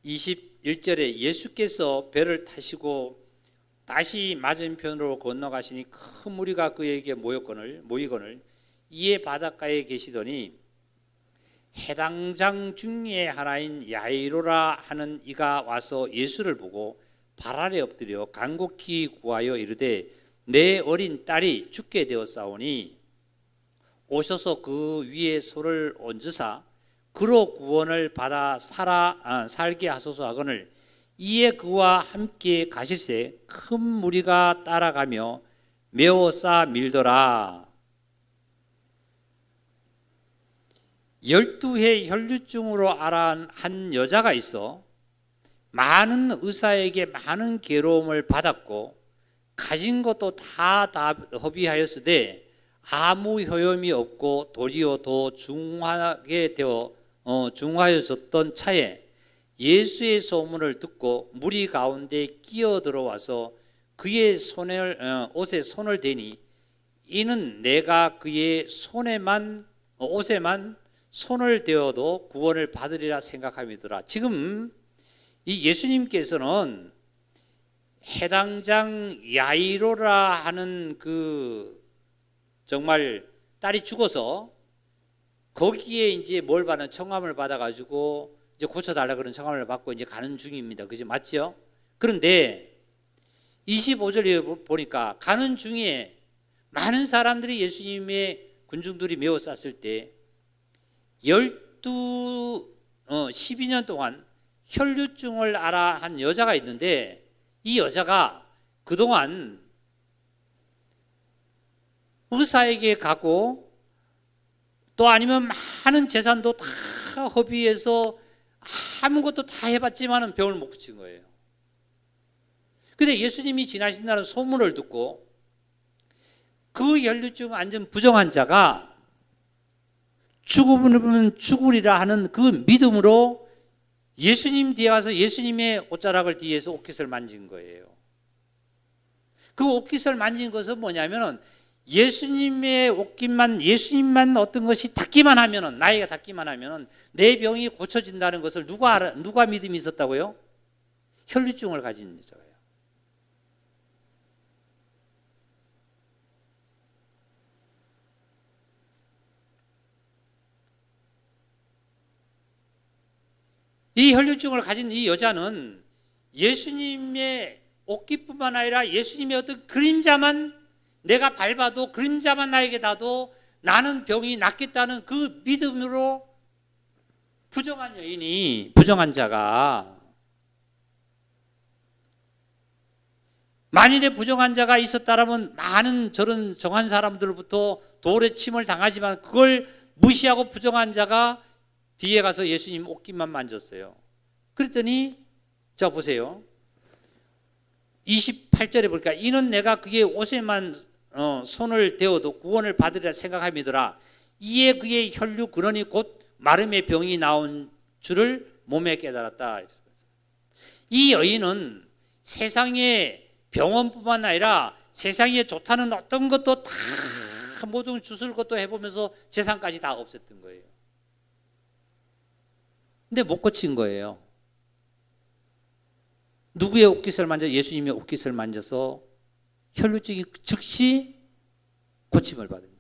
(21절에) 예수께서 배를 타시고 다시 맞은편으로 건너가시니 큰 무리가 그에게 모이거늘 이에 바닷가에 계시더니 해당장 중에 하나인 야이로라 하는 이가 와서 예수를 보고 발 아래 엎드려 간곡히 구하여 이르되 내 어린 딸이 죽게 되었사오니 오셔서 그 위에 손을 얹으사 그로 구원을 받아 살게 하소서 하거늘 이에 그와 함께 가실새 큰 무리가 따라가며 메어 쌓아 밀더라. 12해 혈류증으로 앓은 한 여자가 있어 많은 의사에게 많은 괴로움을 받았고 가진 것도 다 허비하였으되 아무 효험이 없고 도리어 더 중하여졌던 차에 예수의 소문을 듣고 무리 가운데 끼어들어와서 그의 옷에 손을 대니 이는 내가 그의 옷에만 손을 대어도 구원을 받으리라 생각함이더라. 지금 이 예수님께서는 해당장 야이로라 하는 그 정말 딸이 죽어서 거기에 이제 뭘 받는 청함을 받아가지고 이제 고쳐달라 그런 청함을 받고 이제 가는 중입니다. 그죠? 맞죠? 그런데 25절에 보니까 가는 중에 많은 사람들이 예수님의 군중들이 메워 쌌을 때 12년 동안 혈류증을 앓아 한 여자가 있는데 이 여자가 그동안 의사에게 가고 또 아니면 많은 재산도 다 허비해서 아무것도 다 해봤지만 병을 못 고친 거예요. 근데 예수님이 지나신다는 소문을 듣고 그 혈류증 완전 부정한 자가 죽으면 죽으리라 하는 그 믿음으로 예수님 뒤에 와서 예수님의 옷자락을 뒤에서 옷깃을 만진 거예요. 그 옷깃을 만진 것은 뭐냐면은 예수님의 예수님만 어떤 것이 닿기만 하면은, 나이가 닿기만 하면은 내 병이 고쳐진다는 것을 누가 믿음이 있었다고요? 혈류증을 가진 여자예요. 이 혈류증을 가진 이 여자는 예수님의 옷깃뿐만 아니라 예수님의 어떤 그림자만 내가 밟아도 그림자만 나에게 닿아도 나는 병이 낫겠다는 그 믿음으로 부정한 자가 만일에 부정한 자가 있었다면 많은 저런 정한 사람들로부터 돌에 침을 당하지만 그걸 무시하고 부정한 자가 뒤에 가서 예수님 옷깃만 만졌어요. 그랬더니 자 보세요. 28절에 보니까 이는 내가 그의 옷에만 손을 대어도 구원을 받으리라 생각함이더라. 이에 그의 혈류 근원이 곧 마름의 병이 나온 줄을 몸에 깨달았다. 이 여인은 세상의 병원뿐만 아니라 세상에 좋다는 어떤 것도 다 모든 주술 것도 해보면서 재산까지 다 없앴던 거예요. 근데 못 고친 거예요. 누구의 옷깃을 만져? 예수님의 옷깃을 만져서 혈류증이 즉시 고침을 받은 거예요.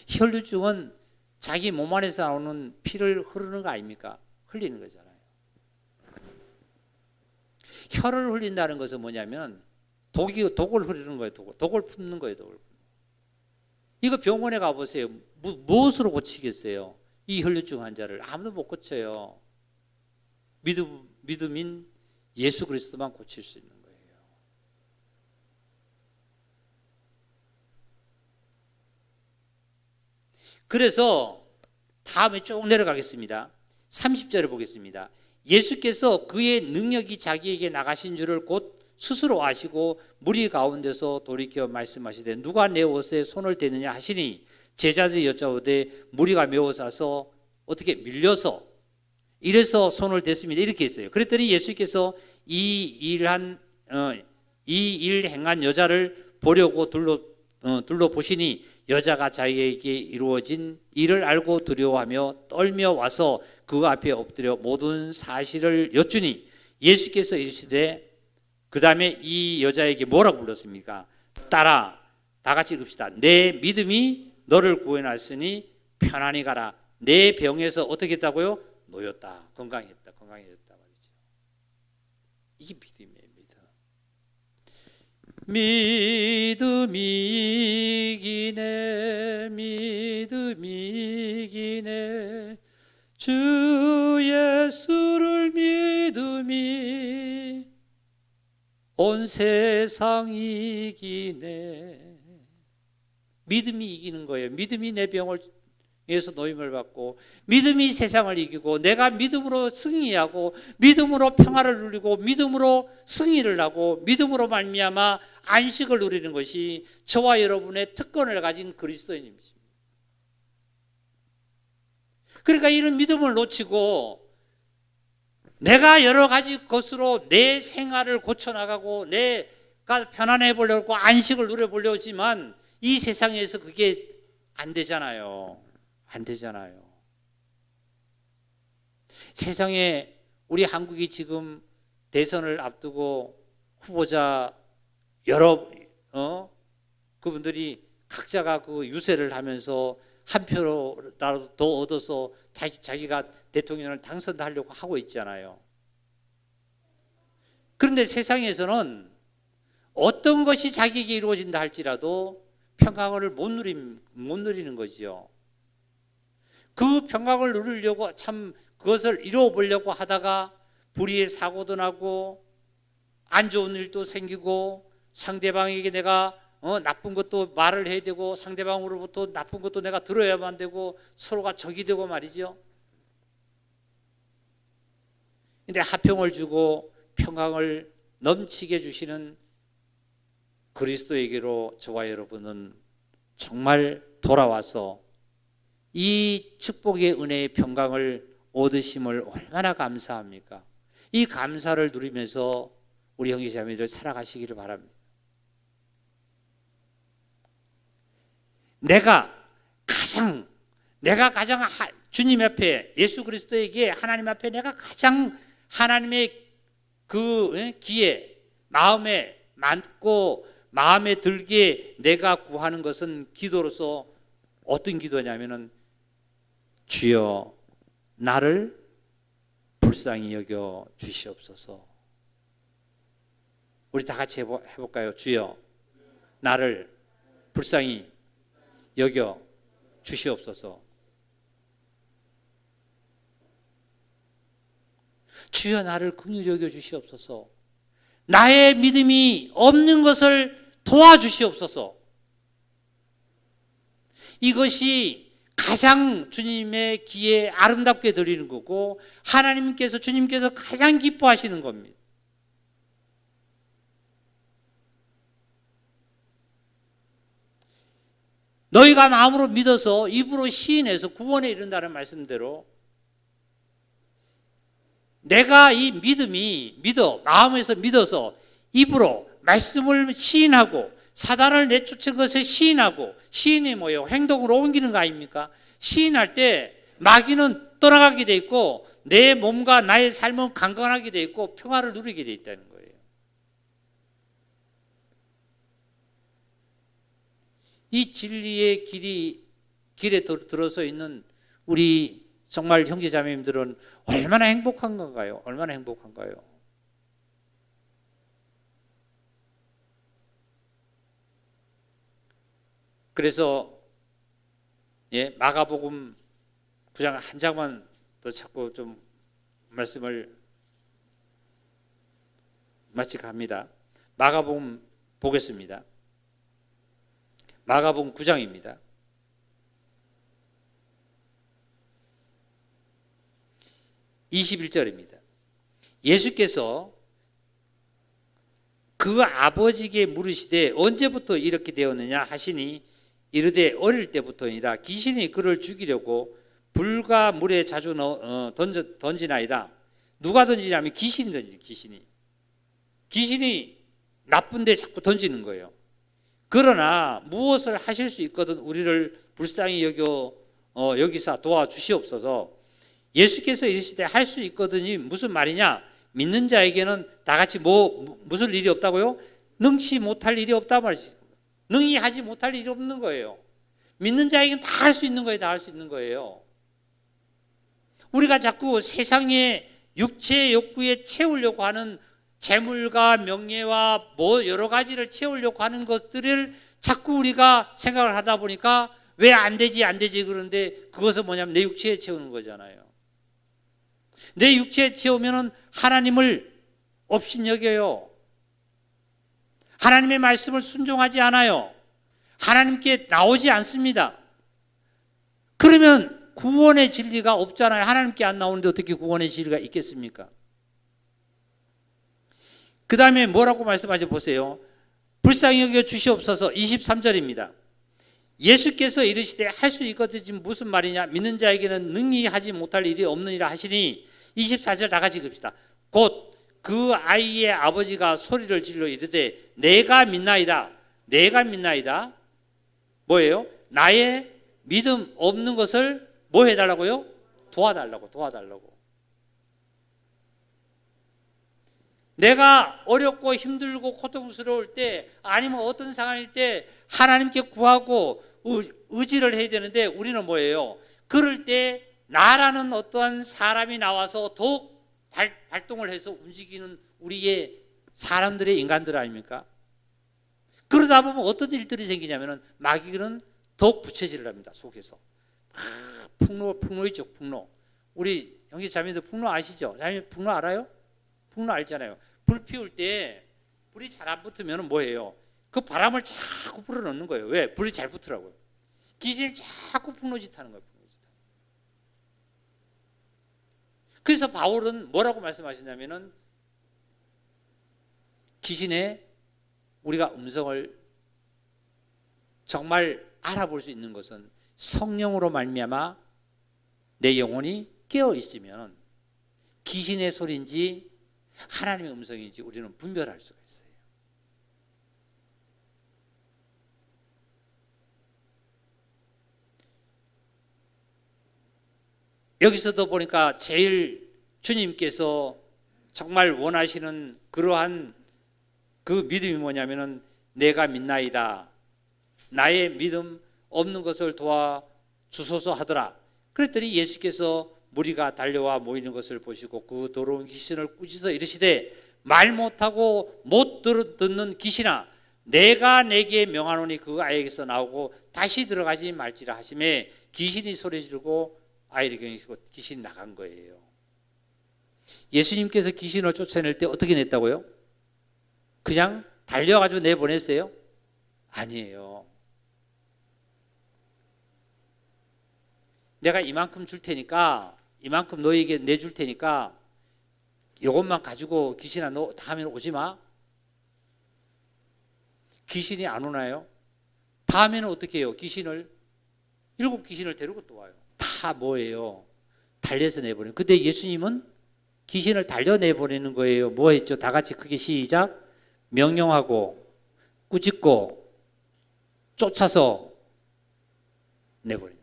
혈류증은 자기 몸 안에서 나오는 피를 흐르는 거 아닙니까? 흘리는 거잖아요. 혀를 흘린다는 것은 뭐냐면 독을 흐르는 거예요. 독을 품는 거예요. 독을. 이거 병원에 가보세요. 무엇으로 고치겠어요? 이 혈류증 환자를 아무도 못 고쳐요. 믿음인 예수 그리스도만 고칠 수 있는 거예요. 그래서 다음에 쭉 내려가겠습니다. 30절을 보겠습니다. 예수께서 그의 능력이 자기에게 나가신 줄을 곧 스스로 아시고 무리 가운데서 돌이켜 말씀하시되 누가 내 옷에 손을 대느냐 하시니 제자들이 여짜오되 무리가 메워 싸서 어떻게 밀려서 이래서 손을 댔습니다. 이렇게 했어요. 그랬더니 예수께서 이 일 행한 여자를 보려고 둘러보시니 여자가 자기에게 이루어진 일을 알고 두려워하며 떨며 와서 그 앞에 엎드려 모든 사실을 여쭈니 예수께서 이르시되 그 다음에 이 여자에게 뭐라고 불렀습니까? 다 같이 읽읍시다. 내 믿음이 너를 구원하였으니 편안히 가라. 내 병에서 어떻게 했다고요? 놓였다. 건강해졌다 말이죠. 이게 믿음이에요. 믿음이 이기네 주 예수를 믿음이 온 세상 이기네. 믿음이 이기는 거예요. 믿음이 내 병을 위해서 노임을 받고 믿음이 세상을 이기고 내가 믿음으로 승리하고 믿음으로 평화를 누리고 믿음으로 승리를 하고 믿음으로 말미암아 안식을 누리는 것이 저와 여러분의 특권을 가진 그리스도인입니다. 그러니까 이런 믿음을 놓치고 내가 여러 가지 것으로 내 생활을 고쳐나가고 내가 편안해 보려고 안식을 누려보려고 하지만 이 세상에서 그게 안 되잖아요. 세상에 우리 한국이 지금 대선을 앞두고 후보자 여러 그분들이 각자가 그 유세를 하면서 한 표라도 더 얻어서 자기가 대통령을 당선하려고 하고 있잖아요. 그런데 세상에서는 어떤 것이 자기에게 이루어진다 할지라도 평강을 못 누리는 거죠. 그 평강을 누리려고 참 그것을 이루어보려고 하다가 불의의 사고도 나고 안 좋은 일도 생기고 상대방에게 내가 나쁜 것도 말을 해야 되고 상대방으로부터 나쁜 것도 내가 들어야만 되고 서로가 적이 되고 말이죠. 근데 화평을 주고 평강을 넘치게 주시는 그리스도에게로 저와 여러분은 정말 돌아와서 이 축복의 은혜의 평강을 얻으심을 얼마나 감사합니까? 이 감사를 누리면서 우리 형제자매들 살아가시기를 바랍니다. 내가 가장 주님 앞에 예수 그리스도에게 하나님 앞에 내가 가장 하나님의 그 기에 마음에 맞고 마음에 들게 내가 구하는 것은 기도로서 어떤 기도냐면은 주여 나를 불쌍히 여겨 주시옵소서. 우리 다 같이 해볼까요? 주여 나를 불쌍히 여겨 주시옵소서. 주여 나를 긍휼히 여겨 주시옵소서. 나의 믿음이 없는 것을 도와주시옵소서. 이것이 가장 주님의 귀에 아름답게 드리는 거고 주님께서 가장 기뻐하시는 겁니다. 너희가 마음으로 믿어서 입으로 시인해서 구원에 이른다는 말씀대로 내가 이 마음에서 믿어서 입으로 말씀을 시인하고 사단을 내쫓은 것을 시인하고 시인이 뭐예요? 행동으로 옮기는 거 아닙니까? 시인할 때 마귀는 떠나가게 돼 있고 내 몸과 나의 삶은 강건하게 돼 있고 평화를 누리게 돼 있다는 거예요. 이 진리의 길에 들어서 있는 우리 정말 형제자매님들은 얼마나 행복한 건가요? 얼마나 행복한가요? 그래서 마가복음 9장 한 장만 더 찾고 좀 말씀을 마치 갑니다. 마가복음 보겠습니다. 마가복음 9장입니다. 21절입니다. 예수께서 그 아버지께 물으시되 언제부터 이렇게 되었느냐 하시니 이르되 어릴 때부터이니라. 귀신이 그를 죽이려고 불과 물에 자주 던지나이다. 누가 던지냐면 귀신이 던지니. 귀신이 나쁜데 자꾸 던지는 거예요. 그러나 무엇을 하실 수 있거든 우리를 불쌍히 여기사 도와주시옵소서. 예수께서 이르시되 할 수 있거든이 무슨 말이냐? 믿는 자에게는 다 같이 무슨 일이 없다고요? 능치 못할 일이 없다 말이지. 능히 하지 못할 일이 없는 거예요. 믿는 자에게는 다 할 수 있는 거예요. 다 할 수 있는 거예요. 우리가 자꾸 세상의 육체의 욕구에 채우려고 하는 재물과 명예와 여러 가지를 채우려고 하는 것들을 자꾸 우리가 생각을 하다 보니까 왜 안 되지 그러는데 그것은 뭐냐면 내 육체에 채우는 거잖아요. 내 육체에 채우면 하나님을 업신여겨요. 하나님의 말씀을 순종하지 않아요. 하나님께 나오지 않습니다. 그러면 구원의 진리가 없잖아요. 하나님께 안 나오는데 어떻게 구원의 진리가 있겠습니까? 그 다음에 뭐라고 말씀하시 보세요. 불쌍히 여겨 주시옵소서. 23절입니다. 예수께서 이르시되 할 수 있거든 무슨 말이냐? 믿는 자에게는 능히 하지 못할 일이 없느니라 하시니 24절 다 같이 읽읍시다. 곧 그 아이의 아버지가 소리를 질러 이르되 내가 믿나이다. 내가 믿나이다. 뭐예요? 나의 믿음 없는 것을 뭐 해달라고요? 도와달라고. 내가 어렵고 힘들고 고통스러울 때 아니면 어떤 상황일 때 하나님께 구하고 의지를 해야 되는데 우리는 뭐예요? 그럴 때 나라는 어떠한 사람이 나와서 더욱 발동을 해서 움직이는 우리의 사람들의 인간들 아닙니까? 그러다 보면 어떤 일들이 생기냐면 마귀는 더욱 부채질을 합니다. 속에서 풍로 있죠. 풍로. 우리 형제 자매들 풍로 아시죠? 자매 풍로 알아요? 풍로 알잖아요. 불 피울 때 불이 잘 안 붙으면 뭐예요? 그 바람을 자꾸 불어넣는 거예요. 왜? 불이 잘 붙으라고요. 귀신이 자꾸 풍로짓하는 거예요. 그래서 바울은 뭐라고 말씀하시냐면은 귀신의 우리가 음성을 정말 알아볼 수 있는 것은 성령으로 말미암아 내 영혼이 깨어 있으면 귀신의 소리인지 하나님의 음성인지 우리는 분별할 수가 있어요. 여기서도 보니까 제일 주님께서 정말 원하시는 그러한 그 믿음이 뭐냐면은 내가 믿나이다. 나의 믿음 없는 것을 도와주소서 하더라. 그랬더니 예수께서 무리가 달려와 모이는 것을 보시고 그 더러운 귀신을 꾸짖어 이르시되 말 못하고 못 듣는 귀신아 내가 내게 명하노니 그 아이에게서 나오고 다시 들어가지 말지라 하시매 귀신이 소리 지르고 아이를 경외시고 귀신이 나간 거예요. 예수님께서 귀신을 쫓아낼 때 어떻게 냈다고요? 그냥 달려가지고 내보냈어요? 아니에요. 내가 이만큼 줄 테니까 이만큼 너에게 내줄 테니까 이것만 가지고 귀신아 너 다음에는 오지 마. 귀신이 안 오나요? 다음에는 어떻게 해요? 7귀신을 데리고 또 와요. 다 뭐예요? 달려서 내보내요. 근데 예수님은 귀신을 달려내보내는 거예요. 뭐 했죠? 다 같이 크게 시작. 명령하고 꾸짖고 쫓아서 내버리는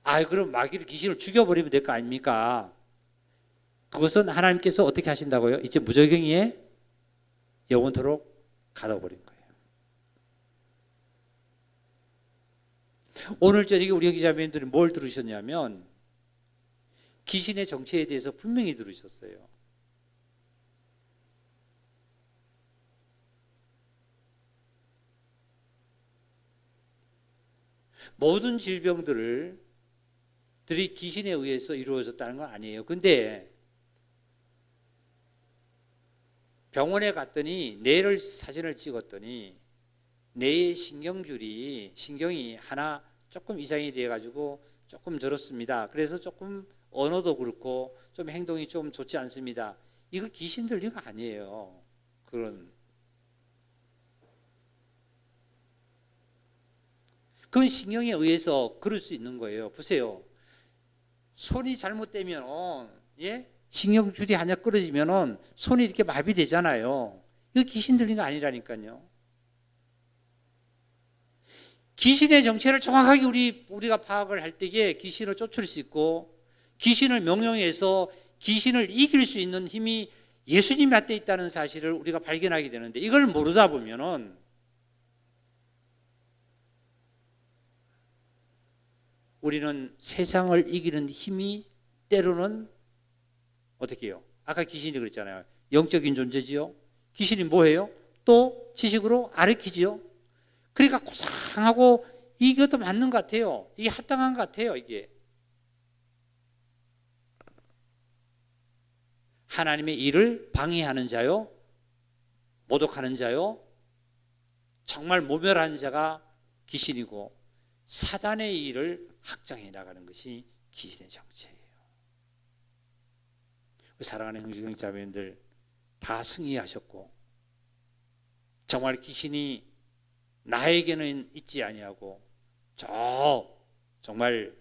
거예요. 그럼 마귀를 귀신을 죽여버리면 될 거 아닙니까? 그것은 하나님께서 어떻게 하신다고요? 이제 무적행위에 영원토록 가둬버린 거예요. 오늘 저녁에 우리 형제자매님들이 뭘 들으셨냐면 귀신의 정체에 대해서 분명히 들으셨어요. 모든 질병들이 귀신에 의해서 이루어졌다는 건 아니에요. 근데 병원에 갔더니 뇌를 사진을 찍었더니 뇌의 신경이 하나 조금 이상이 돼 가지고 조금 저렇습니다. 그래서 조금 언어도 그렇고 좀 행동이 좀 좋지 않습니다. 이거 귀신 들린 거 아니에요. 그건 신경에 의해서 그럴 수 있는 거예요. 보세요. 손이 잘못되면, 예? 신경줄이 하나 끊어지면 손이 이렇게 마비되잖아요. 이거 귀신 들린 거 아니라니까요. 귀신의 정체를 정확하게 우리가 파악을 할 때에 귀신을 쫓을 수 있고, 귀신을 명령해서 귀신을 이길 수 있는 힘이 예수님한테 있다는 사실을 우리가 발견하게 되는데, 이걸 모르다 보면은 우리는 세상을 이기는 힘이 때로는 어떻게 해요? 아까 귀신이 그랬잖아요. 영적인 존재지요. 귀신이 뭐예요? 또 지식으로 가르치지요. 그러니까 고상하고 이것도 맞는 것 같아요. 이게 합당한 것 같아요. 이게 하나님의 일을 방해하는 자요, 모독하는 자요, 정말 모멸하는 자가 귀신이고 사단의 일을 확장해 나가는 것이 귀신의 정체예요. 사랑하는 형제 자매님들, 다 승리하셨고 정말 귀신이 나에게는 있지 아니하고 정말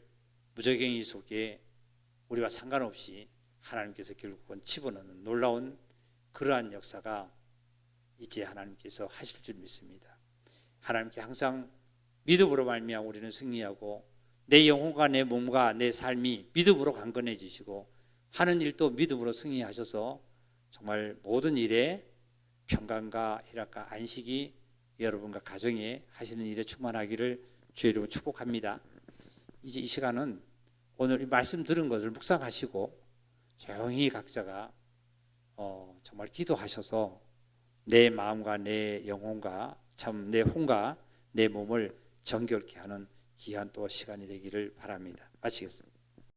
무저갱이 속에 우리와 상관없이 하나님께서 결국은 집어넣는 놀라운 그러한 역사가 이제 하나님께서 하실 줄 믿습니다. 하나님께 항상 믿음으로 말미암아 우리는 승리하고 내 영혼과 내 몸과 내 삶이 믿음으로 강건해지시고 하는 일도 믿음으로 승리하셔서 정말 모든 일에 평강과 희락과 안식이 여러분과 가정에 하시는 일에 충만하기를 주의 이름으로 축복합니다. 이제 이 시간은 오늘 이 말씀 들은 것을 묵상하시고 조용히 각자가 정말 기도하셔서 내 마음과 내 영혼과 참 내 혼과 내 몸을 정결케 하는 귀한 또 시간이 되기를 바랍니다. 마치겠습니다.